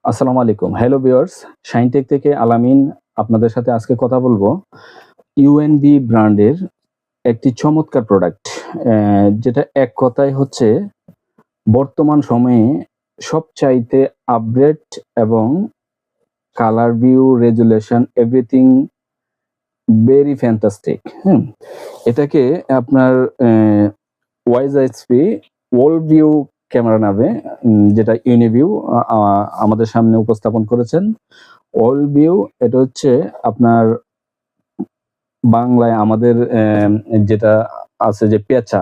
আসসালামু আলাইকুম। Hello viewers, শাইনটেক থেকে আলামিন আপনাদের সাথে আজকে কথা বলবো ইউএনবি ব্র্যান্ডের একটি চমৎকার প্রোডাক্ট। যেটা এক কথায় হচ্ছে বর্তমান সময়ে সবচাইতে আপডেট এবং colour view, resolution everything very fantastic. এটাকে আপনার ওয়াইজএসপি ওয়ার্ল্ড ভিউ ক্যামেরা নামে যেটা ইউনিভিউ আমাদের সামনে উপস্থাপন করেছেন। ওয়ার্ল্ড ভিউ এটা হচ্ছে আপনার বাংলায় আমাদের যেটা আছে যে পেঁচা,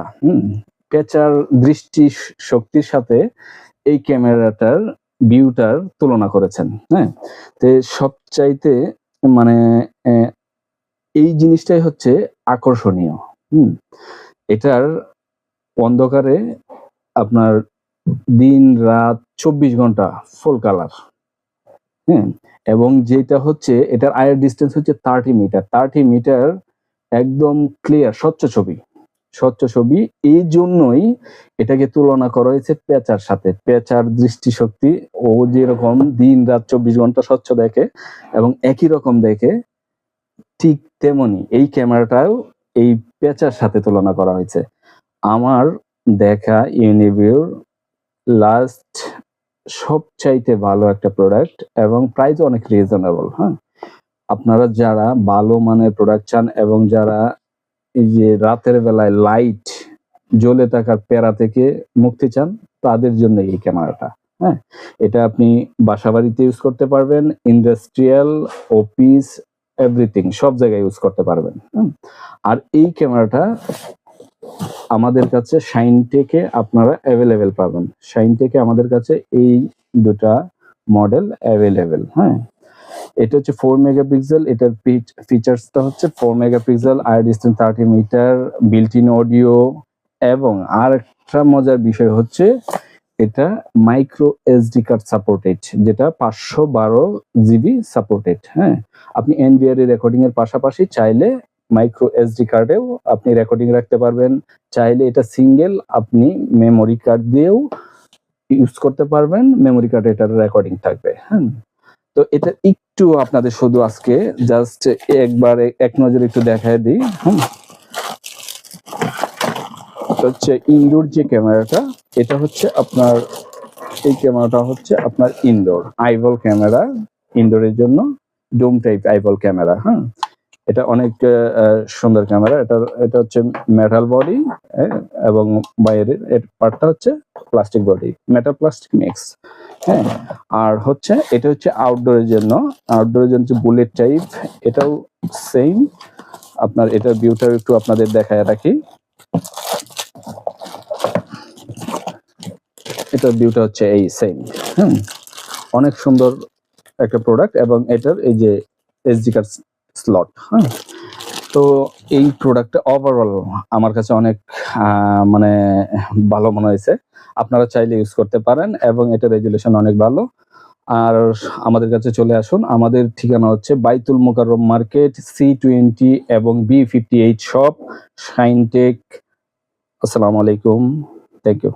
পেঁচার দৃষ্টি শক্তির সাথে এই ক্যামেরাটার ভিউটার তুলনা করেছেন। হ্যাঁ, তো সবচাইতে মানে এই জিনিসটাই হচ্ছে আকর্ষণীয়। এটার অন্ধকারে আপনার দিন রাত 24 ঘন্টা ফুল কালার। এবং যেটা হচ্ছে এটার আয়ের ডিস্টেন্স হচ্ছে 30 মিটার। 30 মিটার একদম ক্লিয়ার স্বচ্ছ ছবি। এই জন্যই এটাকে তুলনা করা হয়েছে পেঁচার সাথে। পেঁচার দৃষ্টিশক্তি ও যেরকম দিন রাত 24 ঘন্টা স্বচ্ছ দেখে এবং একই রকম দেখে, ঠিক তেমনি এই ক্যামেরাটাও এই পেঁচার সাথে তুলনা করা হয়েছে। আমার দেখা ইউনিভিউর লাস্ট সবচাইতে ভালো একটা প্রোডাক্ট এবং প্রাইস অনেক রিজনেবল। আপনারা যারা ভালো মানের প্রোডাক্ট চান এবং যারা এই যে রাতের বেলায় লাইট জ্বলে থাকার প্যারা থেকে মুক্তি চান, তাদের জন্য এই ক্যামেরাটা। এটা আপনি বাসাবাড়িতে ইউজ করতে পারবেন, ইন্ডাস্ট্রিয়াল, অফিস, এভরিথিং সব জায়গায় ইউজ করতে পারবেন। আর এই ক্যামেরাটা আমাদের কাছে শাইনটেকে আপনারা অ্যাভেলেবেল পাবেন। শাইনটেকে আমাদের কাছে এই দুটা মডেল অ্যাভেলেবেল। এটা হচ্ছে 4 মেগাপিক্সেল। এটার ফিচার্সটা হচ্ছে 4 megapixel, IR distance 30 metre, built in audio, এবং আর একটা মজার বিষয় হচ্ছে এটা মাইক্রো এসডি কার্ড সাপোর্টেড, যেটা 512 জিবি সাপোর্টেড। আপনি এনভিআরএ রেকর্ডিং এর পাশাপাশি চাইলে মাইক্রো এসডি কার্ডেও আপনি রেকর্ডিং রাখতে পারবেন। চাইলে এটা সিঙ্গেল আপনি মেমোরি কার্ড দিয়েও ইউজ করতে পারবেন, মেমোরি কার্ডে এটার রেকর্ডিং থাকবে। তো এটা একটু আপনাদের শুধু আজকে জাস্ট একবারে এক নজরে একটু দেখায় দিই। হচ্ছে ইনডোর যে ক্যামেরাটা, এটা হচ্ছে আপনার এই ক্যামেরাটা হচ্ছে আপনার ইনডোর আইভল ক্যামেরা, ইনডোরের জন্য ডোম টাইপ আইভল ক্যামেরা। এটা অনেক সুন্দর ক্যামেরা। এটা হচ্ছে মেটাল বডি এবং বাইরের পার্টটা হচ্ছে plastic body, metal plastic mix. আর হচ্ছে এটা হচ্ছে আউটডোরের জন্য বুলেট টাইপ, এটাও সেম। আপনার এটার ভিউটা একটু আপনাদের দেখায় রাখি। এটার ভিউটা হচ্ছে এই সেম। অনেক সুন্দর একটা প্রোডাক্ট এবং এটার এই যে এসডি কার্ড স্লট। তো এই প্রোডাক্টটা ওভারঅল আমার কাছে অনেক মানে ভালো মনে হয়েছে। আপনারা চাইলে ইউজ করতে পারেন এবং এটা রেজুলেশন অনেক ভালো। আর আমাদের কাছে চলে আসুন। আমাদের ঠিকানা হচ্ছে বাইতুল মোকাররম মার্কেট, C20 এবং B58 শপ, শাইনটেক। আসসালামু আলাইকুম, থ্যাংক ইউ।